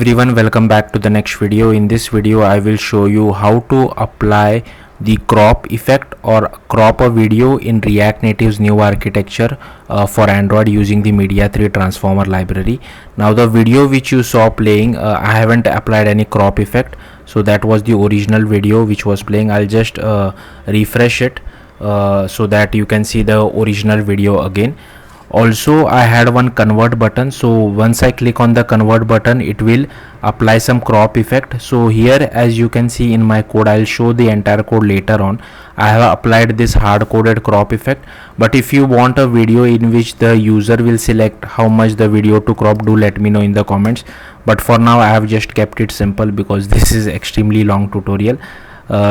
Everyone, welcome back to the next video. In this video I will show you how to apply the crop effect or crop a video in React Native's new architecture for Android using the Media3 transformer library. Now the video which you saw playing, I haven't applied any crop effect, so that was the original video which was playing. I'll just refresh it so that you can see the original video again. Also I had one convert button, so once I click on the convert button it will apply some crop effect. So here, as you can see in my code, I'll show the entire code later on. I have applied this hard coded crop effect, but if you want a video in which the user will select how much the video to crop, do let me know in the comments. But for now I have just kept it simple because this is extremely long tutorial.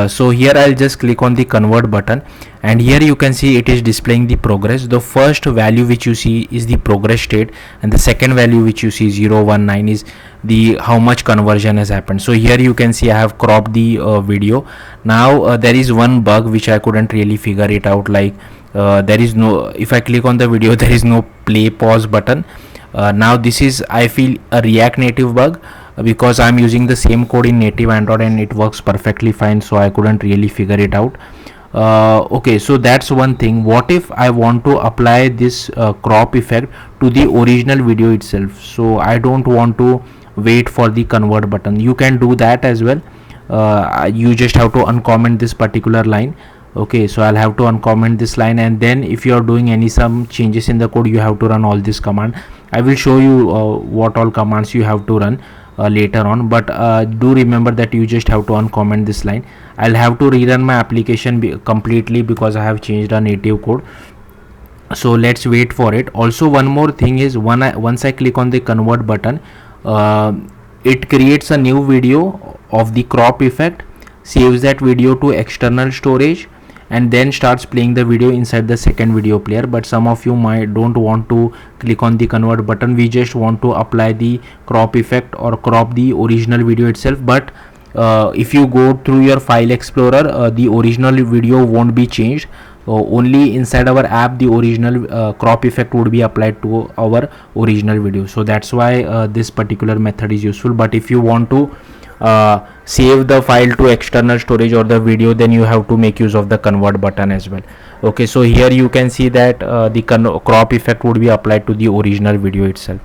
So here I'll just click on the convert button, and here you can see it is displaying the progress. The first value which you see is the progress state, and the second value which you see 019 is the how much conversion has happened. So here you can see I have cropped the video. Now there is one bug which I couldn't really figure it out, like there is no, if I click on the video there is no play pause button. Now this is, I feel, a React Native bug, because I'm using the same code in native Android and it works perfectly fine, so I couldn't really figure it out. Okay, so that's one thing. What if I want to apply this crop effect to the original video itself? So I don't want to wait for the convert button. You can do that as well. You just have to uncomment this particular line. Okay, so I'll have to uncomment this line, and then if you are doing some changes in the code, you have to run all this command. I will show you what all commands you have to run later on, but do remember that you just have to uncomment this line. I'll have to rerun my application completely because I have changed a native code, so let's wait for it. Also, one more thing is, once I click on the convert button, it creates a new video of the crop effect, saves that video to external storage, and then starts playing the video inside the second video player. But some of you might don't want to click on the convert button. We just want to apply the crop effect or crop the original video itself. But if you go through your file explorer, the original video won't be changed. Only inside our app the original crop effect would be applied to our original video. So that's why this particular method is useful. But if you want to save the file to external storage or the video, then you have to make use of the convert button as well. Okay, so here you can see that the crop effect would be applied to the original video itself.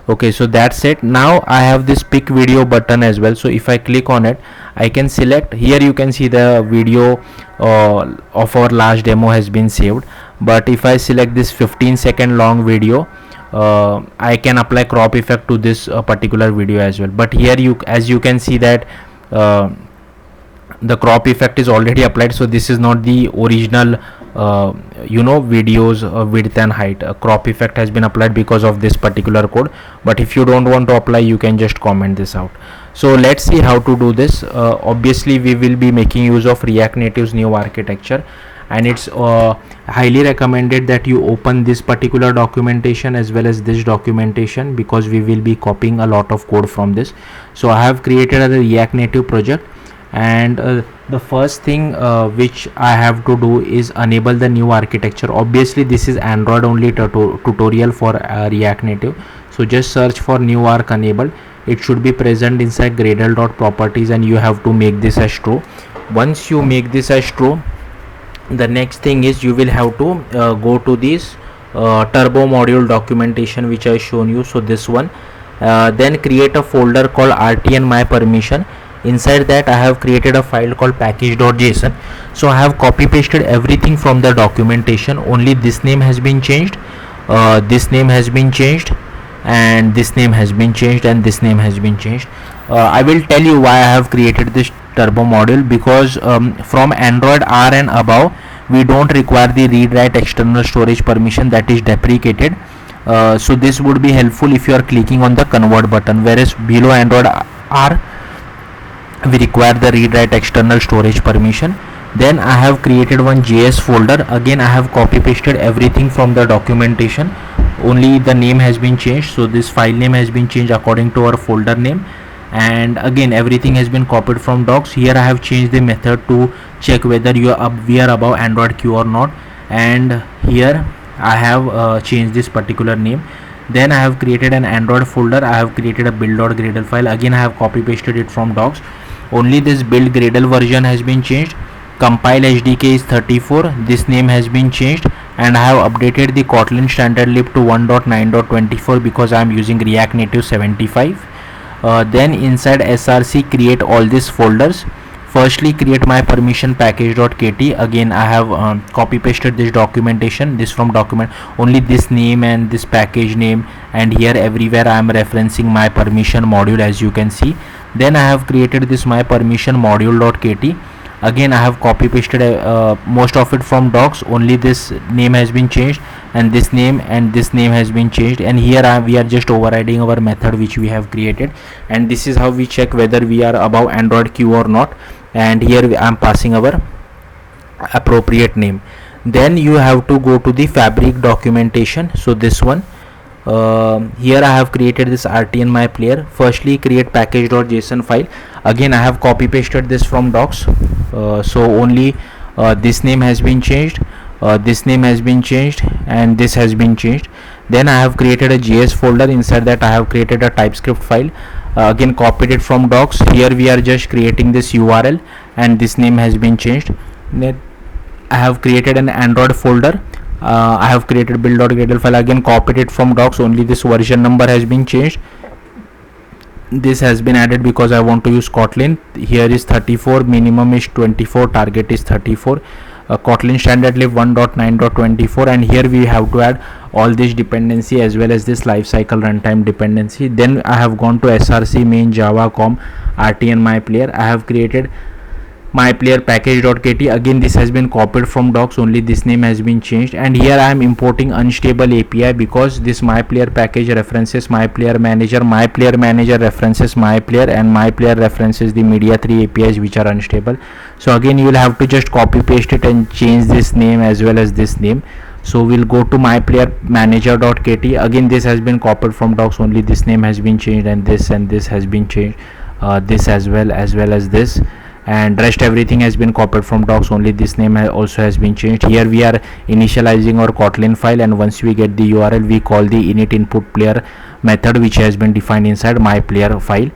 Okay, so that's it. Now I have this pick video button as well, so if I click on it, I can select. Here you can see the video of our last demo has been saved, but if I select this 15-second long video, I can apply crop effect to this particular video as well. But here as you can see that the crop effect is already applied, so this is not the original videos width and height. Crop effect has been applied because of this particular code, but if you don't want to apply, you can just comment this out. So let's see how to do this. Obviously we will be making use of React Native's new architecture, and it's highly recommended that you open this particular documentation as well as this documentation, because we will be copying a lot of code from this. So I have created a React Native project, and the first thing which I have to do is enable the new architecture. Obviously this is Android only tutorial for React Native, so just search for new arc enable. It should be present inside gradle.properties, and you have to make this as true. Once you make this as true, the next thing is you will have to go to this turbo module documentation which I shown you, so this one. Then create a folder called rtn my permission. Inside that I have created a file called package.json. so I have copy pasted everything from the documentation. Only this name has been changed, this name has been changed, and this name has been changed, and this name has been changed. I will tell you why I have created this turbo module, because from Android R and above we don't require the read write external storage permission, that is deprecated. So this would be helpful if you are clicking on the convert button, whereas below Android R we require the read write external storage permission. Then I have created one JS folder. Again I have copy pasted everything from the documentation, only the name has been changed. So this file name has been changed according to our folder name, and again everything has been copied from docs. Here I have changed the method to check whether we are above Android Q or not, and here I have changed this particular name. Then I have created an Android folder. I have created a build.gradle file. Again I have copy pasted it from docs. Only this build gradle version has been changed. Compile HDK is 34. This name has been changed, and I have updated the Kotlin standard lib to 1.9.24 because I am using React Native 75. Then inside src create all these folders. Firstly create my permission package.kt. Again I have copy pasted this documentation, this from document, only this name and this package name, and here everywhere I am referencing my permission module, as you can see. Then I have created this my permission module.kt. Again I have copy pasted most of it from docs. Only this name has been changed, and this name has been changed, and here we are just overriding our method which we have created, and this is how we check whether we are above Android queue or not. And here I am passing our appropriate name. Then you have to go to the Fabric documentation. So this one, here I have created this RTN my player. Firstly create package.json file. Again I have copy pasted this from docs. So only this name has been changed, this name has been changed, and this has been changed. Then I have created a JS folder. Inside that I have created a TypeScript file. Again copied it from docs. Here we are just creating this URL, and this name has been changed. Then I have created an Android folder. I have created build.gradle file. Again copied it from docs. Only this version number has been changed. This has been added because I want to use Kotlin. Here is 34, minimum is 24, target is 34. Kotlin standard lib 1.9.24, and here we have to add all this dependency as well as this lifecycle runtime dependency. Then I have gone to src main java com rtn my player. I have created my player package.kt. Again this has been copied from docs. Only this name has been changed, and here I am importing unstable API because this my player package references my player manager references my player, and my player references the Media3 APIs which are unstable. So again you will have to just copy paste it and change this name as well as this name. So we'll go to my player manager.kt. Again this has been copied from docs. Only this name has been changed, and this has been changed, this as well as this, and rest everything has been copied from docs. Only this name also has been changed. Here we are initializing our Kotlin file, and once we get the URL we call the init input player method which has been defined inside my player file.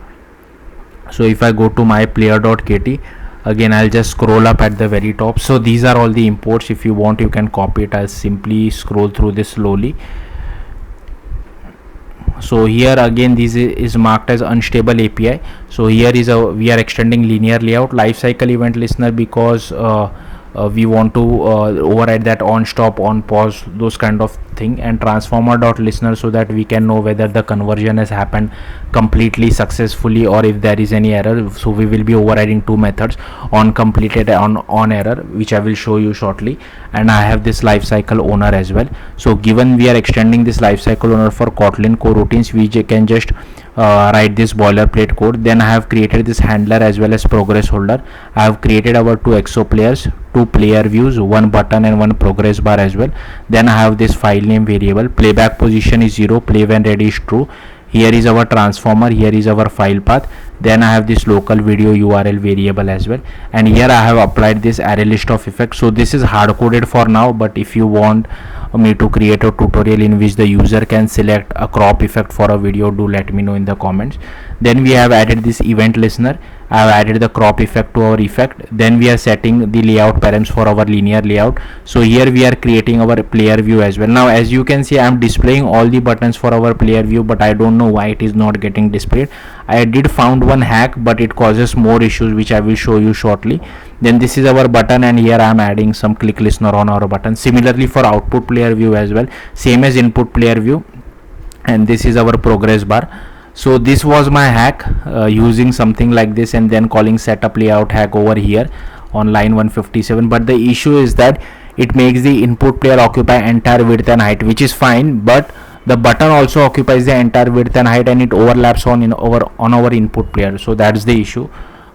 So if I go to my player.kt, again I'll just scroll up at the very top. So these are all the imports. If you want you can copy it. I'll simply scroll through this slowly. So here again this is marked as unstable API. So here is we are extending linear layout, lifecycle event listener, because we want to override that on stop, on pause, those kind of thing, and transformer.listener, so that we can know whether the conversion has happened completely successfully or if there is any error. So we will be overriding two methods, on completed and on error, which I will show you shortly. And I have this lifecycle owner as well. So given we are extending this lifecycle owner for Kotlin coroutines, we can just write this boilerplate code. Then I have created this handler as well as progress holder. I have created our two exo players, two player views, one button and one progress bar as well. Then I have this file name variable. Playback position is 0, play when ready is true. Here is our transformer, here is our file path. Then I have this local video URL variable as well, and here I have applied this array list of effects. So this is hard coded for now, but if you want me to create a tutorial in which the user can select a crop effect for a video, do let me know in the comments. Then we have added this event listener. I have added the crop effect to our effect. Then we are setting the layout params for our linear layout. So here we are creating our player view as well. Now as you can see, I am displaying all the buttons for our player view, but I don't know why it is not getting displayed. I did found one hack, but it causes more issues which I will show you shortly. Then this is our button, and here I am adding some click listener on our button. Similarly for output player view as well, same as input player view, and this is our progress bar. So this was my hack, using something like this and then calling setup layout hack over here on line 157. But the issue is that it makes the input player occupy entire width and height, which is fine, but the button also occupies the entire width and height, and it overlaps on our input player. So that's the issue.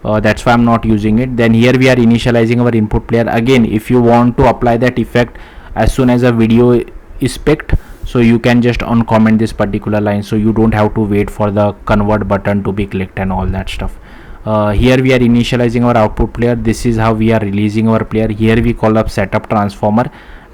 That's why I'm not using it. Then here we are initializing our input player. Again, if you want to apply that effect as soon as a video is picked, so you can just uncomment this particular line, so you don't have to wait for the convert button to be clicked and all that stuff. Here we are initializing our output player. This is how we are releasing our player. Here we call up setup transformer,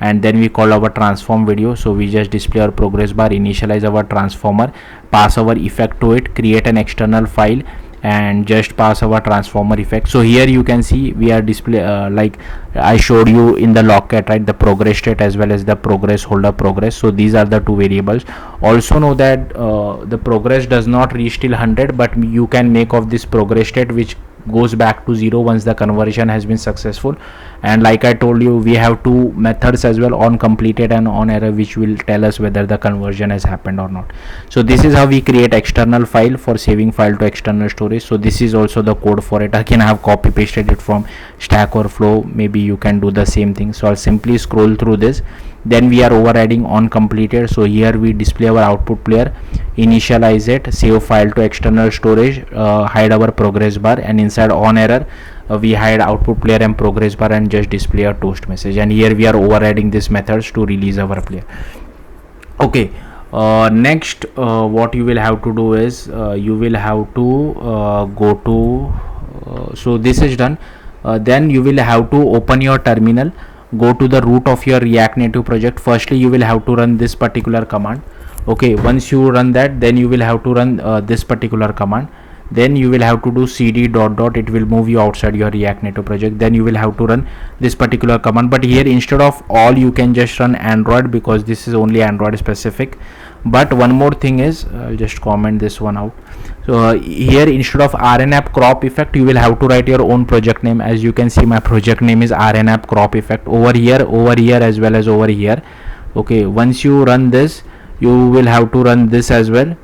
and then we call our transform video. So we just display our progress bar, initialize our transformer, pass our effect to it, create an external file, and just pass our transformer effect. So here you can see we are display like I showed you in the logcat, right, the progress state as well as the progress holder progress. So these are the two variables. Also know that the progress does not reach till 100, but you can make of this progress state which goes back to 0 once the conversion has been successful. And like I told you, we have two methods as well, on completed and on error, which will tell us whether the conversion has happened or not. So this is how we create external file for saving file to external storage. So this is also the code for it. Again, I have copy pasted it from Stack Overflow. Maybe you can do the same thing. So I'll simply scroll through this. Then we are overriding on completed. So here we display our output player, initialize it, save file to external storage, hide our progress bar, and inside on error we hide output player and progress bar and just display a toast message. And here we are overriding these methods to release our player. Okay, next what you will have to do is you will have to go to so this is done. Then you will have to open your terminal, go to the root of your React Native project. Firstly you will have to run this particular command. Okay, once you run that, then you will have to run this particular command. Then you will have to do cd ... It will move you outside your React Native project. Then you will have to run this particular command, but here instead of all you can just run Android, because this is only Android specific. But one more thing is, I'll just comment this one out. So here instead of rnapp crop effect, you will have to write your own project name. As you can see, my project name is rnapp crop effect over here as well as over here. Okay, once you run this, you will have to run this as well.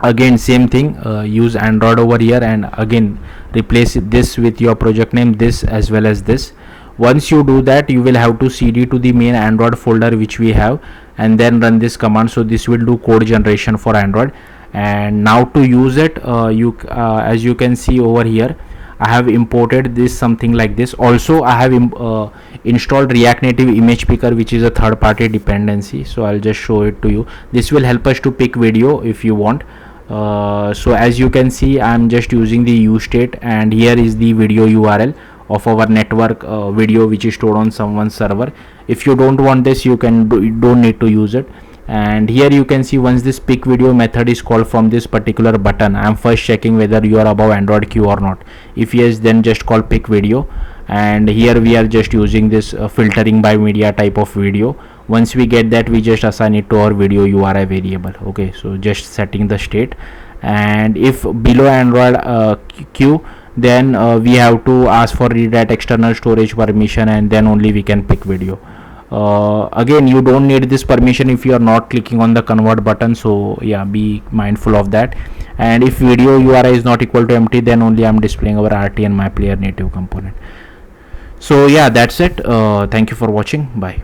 Again same thing, use Android over here, and again replace this with your project name, this as well as this. Once you do that, you will have to cd to the main Android folder which we have, and then run this command. So this will do code generation for Android. And now to use it, as you can see over here, I have imported this something like this. Also I have installed React Native image picker, which is a third-party dependency. So I'll just show it to you. This will help us to pick video if you want. So as you can see, I'm just using the ustate, and here is the video URL of our network video which is stored on someone's server. If you don't want this, you don't need to use it. And here you can see, once this pick video method is called from this particular button, I'm first checking whether you are above Android queue or not. If yes, then just call pick video. And here we are just using this filtering by media type of video. Once we get that, we just assign it to our video URI variable. Okay, so just setting the state. And if below Android queue, then we have to ask for read at external storage permission, and then only we can pick video. Again, you don't need this permission if you are not clicking on the convert button. So yeah, be mindful of that. And if video URI is not equal to empty, then only I'm displaying our RT and my player native component. So yeah, that's it. Thank you for watching. Bye.